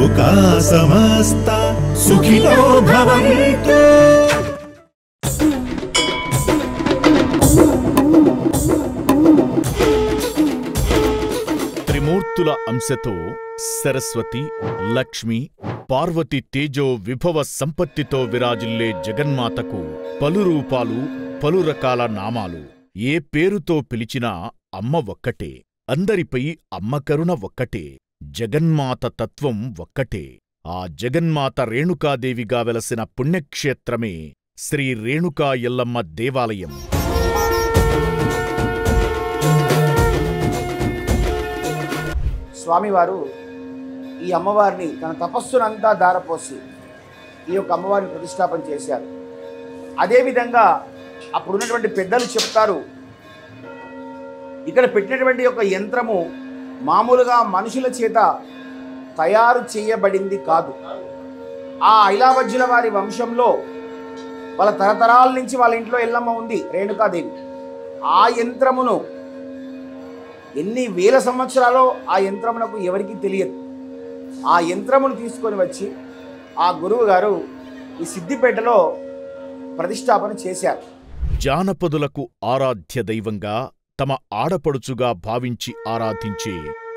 లోకా సమస్త సుఖినో భవంతు. త్రిమూర్తుల అంశతో సరస్వతి, లక్ష్మి, పార్వతి తేజో విభవ సంపత్తితో విరాజిల్లే జగన్మాతకు పలు రూపాలు, పలు రకాల నామాలు. ఏ పేరుతో పిలిచినా అమ్మ ఒక్కటే. అందరిపై అమ్మ కరుణ ఒక్కటే. జగన్మాత తత్వం ఒక్కటే. ఆ జగన్మాత రేణుకాదేవిగా వెలసిన పుణ్యక్షేత్రమే శ్రీ రేణుకా ఎల్లమ్మ దేవాలయం. స్వామివారు ఈ అమ్మవారిని తన తపస్సునంతా దారపోసి ఈ యొక్క అమ్మవారిని ప్రతిష్టాపన చేశారు. అదేవిధంగా అప్పుడున్నటువంటి పెద్దలు చెప్తారు, ఇక్కడ పెట్టినటువంటి యొక్క యంత్రము మామూలుగా మనుషుల చేత తయారు చేయబడింది కాదు. ఆ ఐలావజ్జుల వారి వంశంలో వాళ్ళ తరతరాల నుంచి వాళ్ళ ఇంట్లో ఎల్లమ్మ ఉంది రేణుకాదేవి. ఆ యంత్రమును ఎన్ని వేల సంవత్సరాలో ఆ యంత్రమునకు ఎవరికీ తెలియదు. ఆ యంత్రమును తీసుకొని వచ్చి ఆ గురువు గారు ఈ సిద్దిపేటలో ప్రతిష్టాపన చేశారు. జానపదులకు ఆరాధ్య దైవంగా తమ ఆడపడుచుగా భావించి ఆరాధించే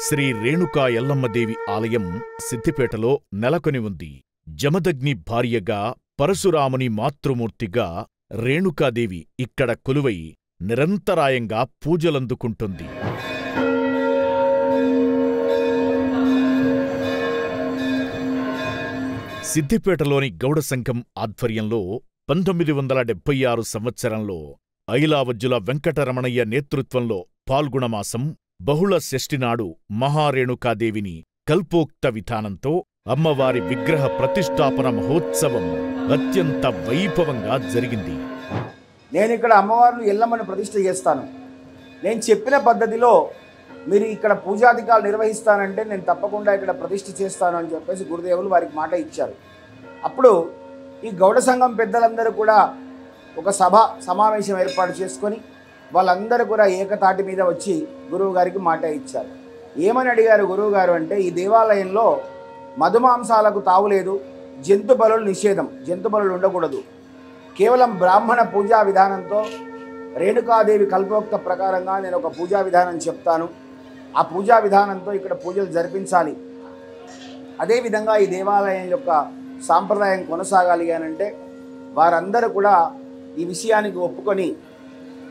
శ్రీ రేణుకా ఎల్లమ్మదేవి ఆలయం సిద్దిపేటలో నెలకొని ఉంది. జమదగ్ని భార్యగా, పరశురాముని మాతృమూర్తిగా రేణుకాదేవి ఇక్కడ కొలువై నిరంతరాయంగా పూజలందుకుంటుంది. సిద్దిపేటలోని గౌడ సంఘం ఆధ్వర్యంలో 1976 సంవత్సరంలో ఐలావజ్జుల వెంకటరమణయ్య నేతృత్వంలో పాల్గుణమాసం బహుళ షష్ఠినాడు మహారేణుకాదేవిని కల్పోక్త విధానంతో అమ్మవారి విగ్రహ ప్రతిష్టాపన మహోత్సవం అత్యంత వైభవంగా జరిగింది. నేను ఇక్కడ అమ్మవారిని ఎల్లమ్మని ప్రతిష్ఠ చేస్తాను, నేను చెప్పిన పద్ధతిలో మీరు ఇక్కడ పూజాధికాలు నిర్వహిస్తానంటే నేను తప్పకుండా ఇక్కడ ప్రతిష్ఠ చేస్తాను అని చెప్పేసి గురుదేవులు వారికి మాట ఇచ్చారు. అప్పుడు ఈ గౌడ సంఘం పెద్దలందరూ కూడా ఒక సమావేశం ఏర్పాటు చేసుకొని వాళ్ళందరూ కూడా ఏకతాటి మీద వచ్చి గురువు గారికి మాట ఇచ్చారు. ఏమని అడిగారు గురువు గారు అంటే, ఈ దేవాలయంలో మధుమాంసాలకు తావులేదు, జంతు బలులు నిషేధం, జంతు బలులు ఉండకూడదు, కేవలం బ్రాహ్మణ పూజా విధానంతో రేణుకాదేవి కల్పోక్త ప్రకారంగా నేను ఒక పూజా విధానం చెప్తాను, ఆ పూజా విధానంతో ఇక్కడ పూజలు జరిపించాలి, అదేవిధంగా ఈ దేవాలయం యొక్క సాంప్రదాయం కొనసాగాలి అనంటే వారందరూ కూడా ఈ విషయానికి ఒప్పుకొని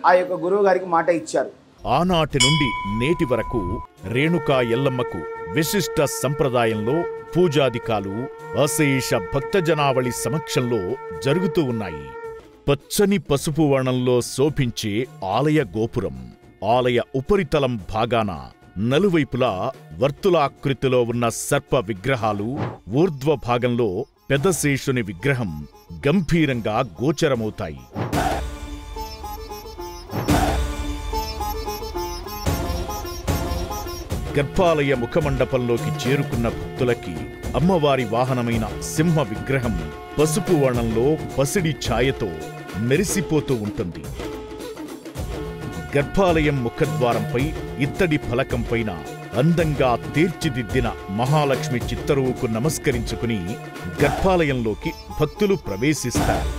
ఆ యొక్క గురువు గారికి మాట ఇచ్చారు. ఆనాటి నుండి నేటి వరకు రేణుకా ఎల్లమ్మకు విశిష్ట సంప్రదాయంలో పూజాధికాలు అశేష భక్తజనావళి సమక్షంలో జరుగుతూ ఉన్నాయి. పచ్చని పసుపు వర్ణంలో శోభించే ఆలయ గోపురం, ఆలయ ఉపరితలం భాగాన నలువైపులా వర్తులాకృతిలో ఉన్న సర్ప విగ్రహాలు, ఊర్ధ్వ భాగంలో పెదశేషుని విగ్రహం గంభీరంగా గోచరమవుతాయి. గర్భాలయ ముఖమండపంలోకి చేరుకున్న భక్తులకి అమ్మవారి వాహనమైన సింహ విగ్రహం పసుపు వర్ణంలో పసిడి ఛాయతో మెరిసిపోతూ ఉంటుంది. గర్భాలయం ముఖద్వారంపై ఇత్తడి ఫలకంపైన అందంగా తీర్చిదిద్దిన మహాలక్ష్మి చిత్తరువుకు నమస్కరించుకుని గర్భాలయంలోకి భక్తులు ప్రవేశిస్తారు.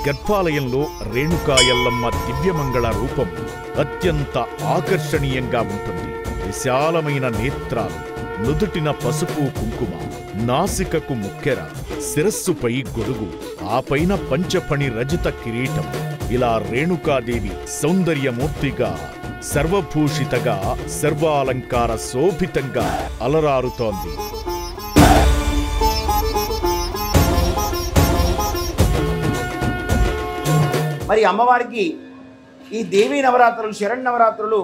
గర్భాలయంలో రేణుకా ఎల్లమ్మ దివ్యమంగళ రూపం అత్యంత ఆకర్షణీయంగా ఉంటుంది. విశాలమైన నేత్రాలు, నుదుటిన పసుపు కుంకుమ, నాసికకు ముక్కెర, శిరస్సుపై గొడుగు, ఆపైన పంచఫణి రజత కిరీటం, ఇలా రేణుకాదేవి సౌందర్యమూర్తిగా, సర్వభూషితగా, సర్వాలంకార శోభితంగా అలరారుతోంది. మరి అమ్మవారికి ఈ దేవీ నవరాత్రులు, శరణ్నవరాత్రులు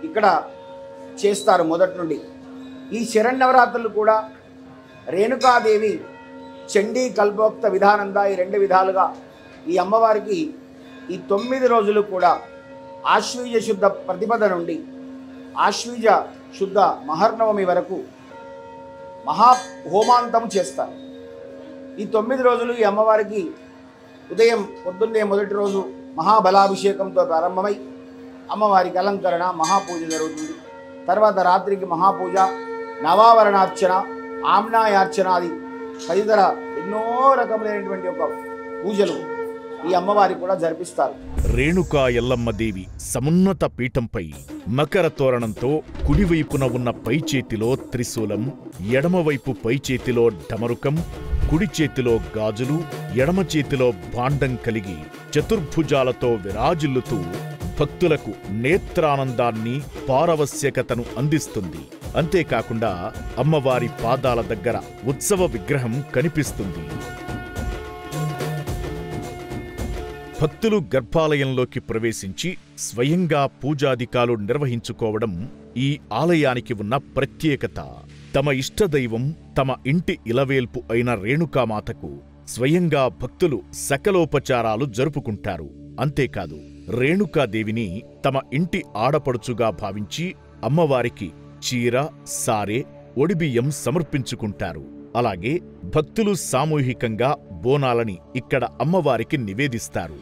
ఇక్కడ చేస్తారు మొదటి నుండి. ఈ శరణ్నవరాత్రులు కూడా రేణుకాదేవి చండీ కల్పోక్త విధానంగా ఈ రెండు విధాలుగా ఈ అమ్మవారికి ఈ 9 రోజులు కూడా ఆశ్వీజ శుద్ధ ప్రతిపద నుండి ఆశ్వీజ శుద్ధ మహర్నవమి వరకు మహా హోమాంతం చేస్తారు. ఈ 9 రోజులు ఈ అమ్మవారికి ఉదయం పొద్దున్నే మొదటి రోజు మహాబలాభిషేకంతో ప్రారంభమై అమ్మవారికి అలంకరణ మహాపూజ జరుగుతుంది. తర్వాత రాత్రికి మహాపూజ, నవావరణార్చన, ఆమ్నాయార్చనాది తదితర ఎన్నో రకములైనటువంటి ఒక పూజలు ఈ అమ్మవారి కూడా జరిపిస్తారు. రేణుకా ఎల్లమ్మ దేవి సమున్నత పీఠంపై మకర తోరణంతో కుడివైపున ఉన్న పై చేతిలో త్రిశూలం, ఎడమవైపు పై చేతిలో డమరుకం, కుడి చేతిలో గాజులు, ఎడమ చేతిలో భాండం కలిగి చతుర్భుజాలతో విరాజిల్లుతూ భక్తులకు నేత్రానందాన్ని, పారవశ్యకతను అందిస్తుంది. అంతేకాకుండా అమ్మవారి పాదాల దగ్గర ఉత్సవ విగ్రహం కనిపిస్తుంది. భక్తులు గర్భాలయంలోకి ప్రవేశించి స్వయంగా పూజాధికాలు నిర్వహించుకోవడం ఈ ఆలయానికి ఉన్న ప్రత్యేకత. తమ ఇష్టదైవం, తమ ఇంటి ఇలవేల్పు అయిన రేణుకామాతకు స్వయంగా భక్తులు సకలోపచారాలు జరుపుకుంటారు. అంతేకాదు, రేణుకాదేవిని తమ ఇంటి ఆడపడుచుగా భావించి అమ్మవారికి చీర, సారె, ఒడిబియ్యం సమర్పించుకుంటారు. అలాగే భక్తులు సామూహికంగా బోనాలని ఇక్కడ అమ్మవారికి నివేదిస్తారు.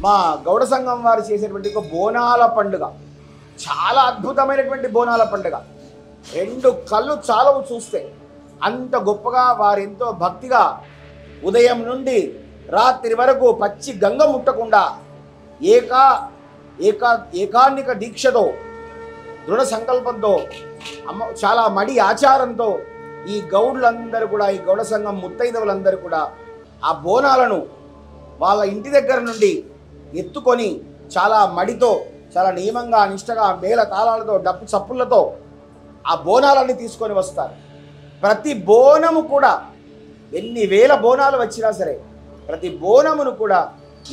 మా గౌడ సంఘం వారు చేసేటువంటి ఒక బోనాల పండుగ చాలా అద్భుతమైనటువంటి బోనాల పండుగ. 2 కళ్ళు చాలవు చూస్తే, అంత గొప్పగా వారు ఎంతో భక్తిగా ఉదయం నుండి రాత్రి వరకు పచ్చి గంగ ముట్టకుండా ఏకాన్నిక దీక్షతో, దృఢ సంకల్పంతో, చాలా మడి ఆచారంతో ఈ గౌడులందరూ కూడా, ఈ గౌడ సంఘం ముత్తైదవులందరూ కూడా ఆ బోనాలను వాళ్ళ ఇంటి దగ్గర నుండి ఎత్తుకొని చాలా మడితో, చాలా నియమంగా, నిష్టగా, మేళ తాళాలతో, డప్పు చప్పులతో ఆ బోనాలన్నీ తీసుకొని వస్తారు. ప్రతి బోనము కూడా, ఎన్ని వేల బోనాలు వచ్చినా సరే, ప్రతి బోనమును కూడా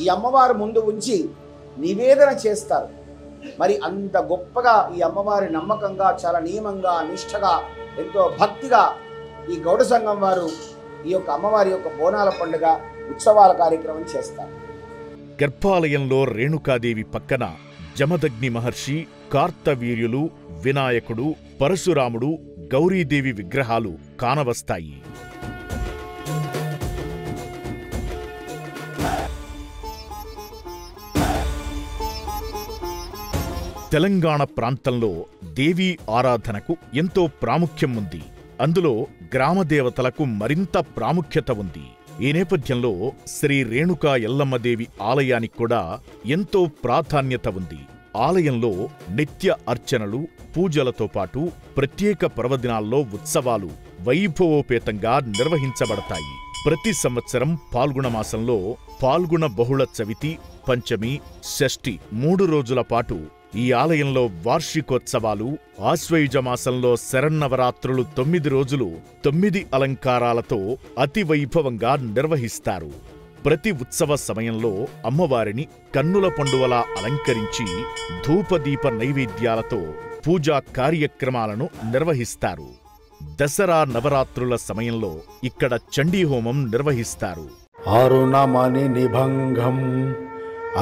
ఈ అమ్మవారు ముందు ఉంచి నివేదన చేస్తారు. మరి అంత గొప్పగా ఈ అమ్మవారి నమ్మకంగా, చాలా నియమంగా, నిష్టగా, ఎంతో భక్తిగా ఈ గౌడ సంఘం వారు ఈ యొక్క అమ్మవారి యొక్క బోనాల పండుగ ఉత్సవాల కార్యక్రమం చేస్తారు. గర్భాలయంలో రేణుకాదేవి పక్కన జమదగ్ని మహర్షి, కార్తవీర్యులు, వినాయకుడు, పరశురాముడు, గౌరీదేవి విగ్రహాలు కానవస్తాయి. తెలంగాణ ప్రాంతంలో దేవీ ఆరాధనకు ఎంతో ప్రాముఖ్యం ఉంది. అందులో గ్రామదేవతలకు మరింత ప్రాముఖ్యత ఉంది. ఈ నేపథ్యంలో శ్రీ రేణుకా ఎల్లమ్మదేవి ఆలయానికి కూడా ఎంతో ప్రాధాన్యత ఉంది. ఆలయంలో నిత్య అర్చనలు, పూజలతో పాటు ప్రత్యేక పర్వదినాల్లో ఉత్సవాలు వైభవోపేతంగా నిర్వహించబడతాయి. ప్రతి సంవత్సరం పాల్గొన మాసంలో పాల్గొన బహుళ చవితి, పంచమి, షష్ఠి 3 రోజుల పాటు ఈ ఆలయంలో వార్షికోత్సవాలు, ఆశ్వయుజ మాసంలో శరన్నవరాత్రులు 9 రోజులు 9 అలంకారాలతో అతి వైభవంగా నిర్వహిస్తారు. ప్రతి ఉత్సవ సమయంలో అమ్మవారిని కన్నుల పండువలా అలంకరించి ధూపదీప నైవేద్యాలతో పూజా కార్యక్రమాలను నిర్వహిస్తారు. దసరా నవరాత్రుల సమయంలో ఇక్కడ చండీహోమం నిర్వహిస్తారు. అరుణమణి నిభంగం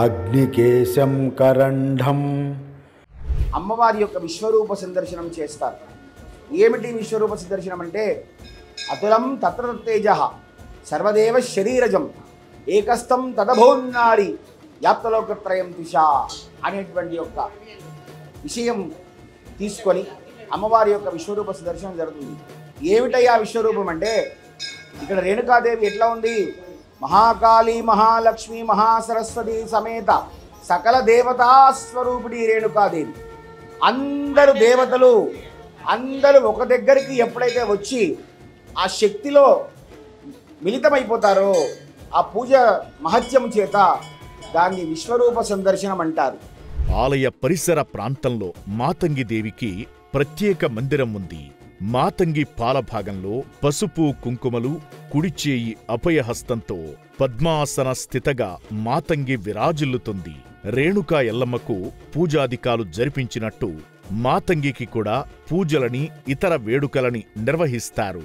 అగ్నికేశం కరంఢం. అమ్మవారి యొక్క విశ్వరూప సందర్శనం చేస్తారు. ఏమిటి విశ్వరూప సందర్శనం అంటే, అతులం తత్ర తేజః సర్వదేవ శరీరజం ఏకస్థం తదభోన్నారి యాప్తలోకత్రయం దిశా అనేటువంటి యొక్క విషయం తీసుకొని అమ్మవారి యొక్క విశ్వరూప సందర్శనం జరుగుతుంది. ఏమిటయ్యా విశ్వరూపం అంటే, ఇక్కడ రేణుకాదేవి ఎట్లా ఉంది? మహాకాళి, మహాలక్ష్మి, మహాసరస్వతి సమేత సకల దేవతా స్వరూపిణి రేణుకాదేవి. అందరు దేవతలు అందరూ ఒక దగ్గరికి ఎప్పుడైతే వచ్చి ఆ శక్తిలో మిళితమైపోతారో, ఆ పూజ మహత్యం చేత దాన్ని విశ్వరూప సందర్శనం అంటారు. ఆలయ పరిసర ప్రాంతంలో మాతంగి దేవికి ప్రత్యేక మందిరం ఉంది. మాతంగి పాలభాగంలో పసుపు కుంకుమలు, కుడిచేయి అభయహస్తంతో పద్మాసన స్థితగా మాతంగి విరాజిల్లుతుంది. రేణుకా ఎల్లమ్మకు పూజాధికాలు జరిపించినట్టు మాతంగికి కూడా పూజలని, ఇతర వేడుకలని నిర్వహిస్తారు.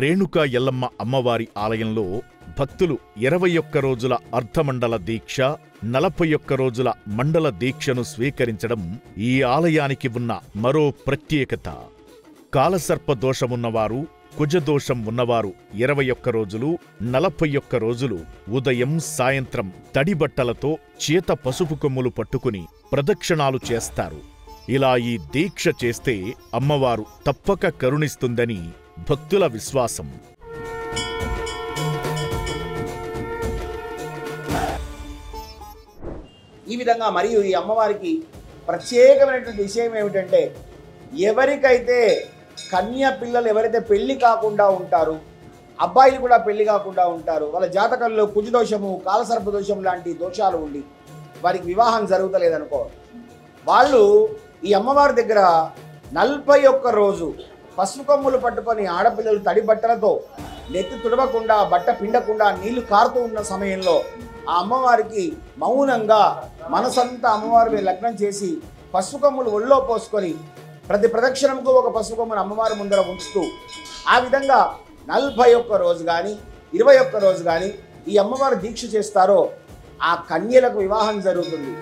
రేణుకా ఎల్లమ్మ అమ్మవారి ఆలయంలో భక్తులు 21 రోజుల అర్ధమండల దీక్ష, 41 రోజుల మండల దీక్షను స్వీకరించడం ఈ ఆలయానికి ఉన్న మరో ప్రత్యేకత. కాలసర్ప దోషమున్నవారు, కుజదోషం ఉన్నవారు 21 రోజులు 41 రోజులు ఉదయం సాయంత్రం తడిబట్టలతో చేత పసుపు కొమ్ములు పట్టుకుని ప్రదక్షిణాలు చేస్తారు. ఇలా ఈ దీక్ష చేస్తే అమ్మవారు తప్పక కరుణిస్తుందని భక్తుల విశ్వాసం. ఈ విధంగా మరియు ఈ అమ్మవారికి ప్రత్యేకమైనటువంటి విషయం ఏమిటంటే, ఎవరికైతే కన్య పిల్లలు ఎవరైతే పెళ్లి కాకుండా ఉంటారో, అబ్బాయిలు కూడా పెళ్లి కాకుండా ఉంటారు, వాళ్ళ జాతకంలో కుజదోషము కాలసర్పదోషం లాంటి దోషాలు ఉండి వారికి వివాహం జరుగుతలేదనుకో, వాళ్ళు ఈ అమ్మవారి దగ్గర 41 రోజు పసుపు కొమ్ములు పట్టుకొని ఆడపిల్లలు తడి బట్టలతో నెత్తి తుడవకుండా బట్ట పిండకుండా నీళ్లు కారుతూ ఉన్న సమయంలో ఆ అమ్మవారికి మౌనంగా మనసంతా అమ్మవారి మీద లగ్నం చేసి పసుపు కొమ్ములు ఒళ్ళో పోసుకొని ప్రతి ప్రదక్షిణంకు ఒక పసుపు కొమ్మును అమ్మవారి ముందర ఉంచుతూ ఆ విధంగా 41 రోజు కానీ 21 రోజు కానీ ఈ అమ్మవారు దీక్ష చేస్తారో ఆ కన్యలకు వివాహం జరుగుతుంది.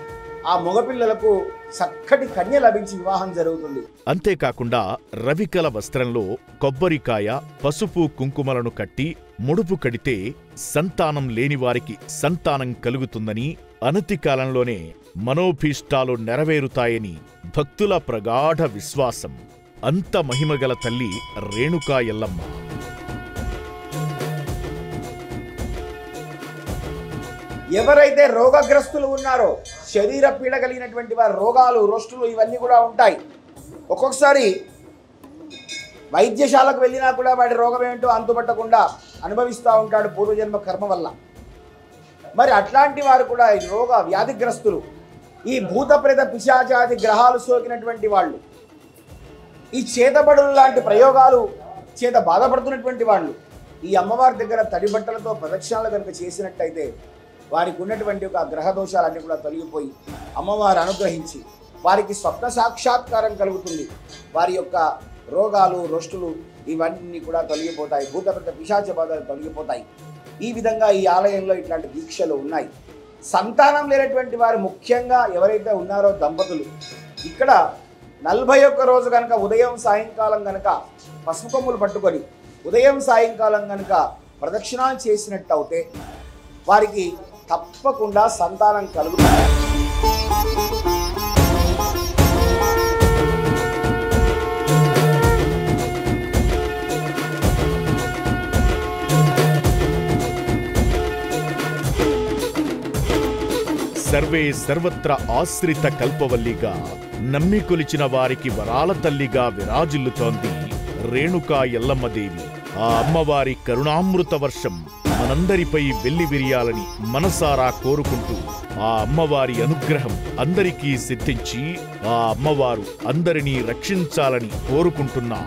ఆ మగపిల్లలకు చక్కటి కన్య లభించి వివాహం జరుగుతుంది. అంతేకాకుండా రవికల వస్త్రంలో కొబ్బరికాయ పసుపు కుంకుమలను కట్టి ముడుపు కడితే సంతానం లేనివారికి సంతానం కలుగుతుందని, అనతి కాలంలోనే మనోభీష్టాలు నెరవేరుతాయని భక్తుల ప్రగాఢ విశ్వాసం. అంత మహిమగల తల్లి రేణుకా ఎల్లమ్మ. ఎవరైతే రోగగ్రస్తులు ఉన్నారో, శరీర పీడ కలిగినటువంటి వారి రోగాలు రోష్టులు ఇవన్నీ కూడా ఉంటాయి. ఒక్కొక్కసారి వైద్యశాలకు వెళ్ళినా కూడా వాడి రోగం ఏంటో అంతుపట్టకుండా అనుభవిస్తూ ఉంటాడు పూర్వజన్మ కర్మ వల్ల. మరి అట్లాంటి వారు కూడా ఈ రోగ వ్యాధిగ్రస్తులు, ఈ భూత ప్రేత పిశాచాది గ్రహాలు సోకినటువంటి వాళ్ళు, ఈ చేతబడులు లాంటి ప్రయోగాలు చేత బాధపడుతున్నటువంటి వాళ్ళు ఈ అమ్మవారి దగ్గర తడి బట్టలతో ప్రదక్షిణాలు కనుక చేసినట్టయితే వారికి ఉన్నటువంటి ఒక గ్రహ దోషాలన్నీ కూడా తొలగిపోయి అమ్మవారు అనుగ్రహించి వారికి స్వప్న సాక్షాత్కారం కలుగుతుంది. వారి యొక్క రోగాలు రోష్టులు ఇవన్నీ కూడా తొలగిపోతాయి, భూతప్రేత పిశాచ బాధలు తొలగిపోతాయి. ఈ విధంగా ఈ ఆలయంలో ఇట్లాంటి దీక్షలు ఉన్నాయి. సంతానం లేనటువంటి వారు ముఖ్యంగా ఎవరైతే ఉన్నారో దంపతులు ఇక్కడ 41 రోజు కనుక ఉదయం సాయంకాలం కనుక పసుపు కొమ్ములు పట్టుకొని ఉదయం సాయంకాలం కనుక ప్రదక్షిణాలు చేసినట్టు అవుతే వారికి తప్పకుండా సంతానం కలుగుతుంది. సర్వే సర్వత్ర ఆశ్రిత కల్పవల్లిగా నమ్మి కొలిచిన వారికి వరాల తల్లిగా విరాజిల్లుతోంది రేణుకా ఎల్లమ్మదేవి. ఆ అమ్మవారి కరుణామృత వర్షం మనందరిపై వెల్లివిరియాలని మనసారా కోరుకుంటూ ఆ అమ్మవారి అనుగ్రహం అందరికీ సిద్ధించి ఆ అమ్మవారు అందరినీ రక్షించాలని కోరుకుంటున్నాం.